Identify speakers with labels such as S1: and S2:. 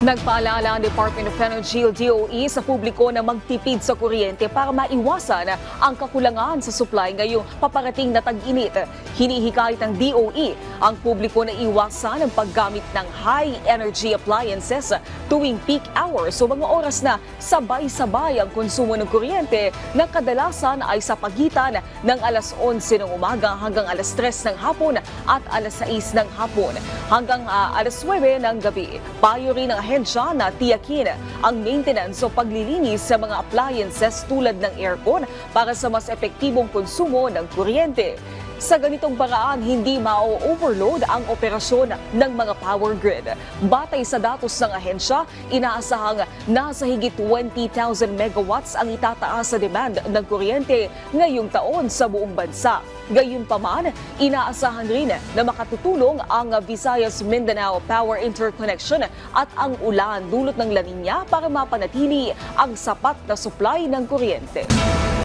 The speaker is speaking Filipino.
S1: Nagpaalala ang Department of Energy o DOE sa publiko na magtipid sa kuryente para maiwasan ang kakulangan sa supply ngayong paparating na tag-init. Hinihikayat ng DOE ang publiko na iwasan ang paggamit ng high energy appliances tuwing peak hours o mga oras na sabay-sabay ang konsumo ng kuryente na kadalasan ay sa pagitan ng alas 11 ng umaga hanggang alas 3 ng hapon at alas 6 ng hapon hanggang alas 9 ng gabi. Payo rin ng ahensya na tiyakin ang maintenance o paglilinis sa mga appliances tulad ng aircon para sa mas epektibong konsumo ng kuryente. Sa ganitong paraan, hindi ma-overload ang operasyon ng mga power grid. Batay sa datos ng ahensya, inaasahang nasa higit 20,000 megawatts ang itataas sa demand ng kuryente ngayong taon sa buong bansa. Gayunpaman, inaasahan rin na makatutulong ang Visayas-Mindanao Power Interconnection at ang ulan dulot ng La Nina para mapanatili ang sapat na supply ng kuryente.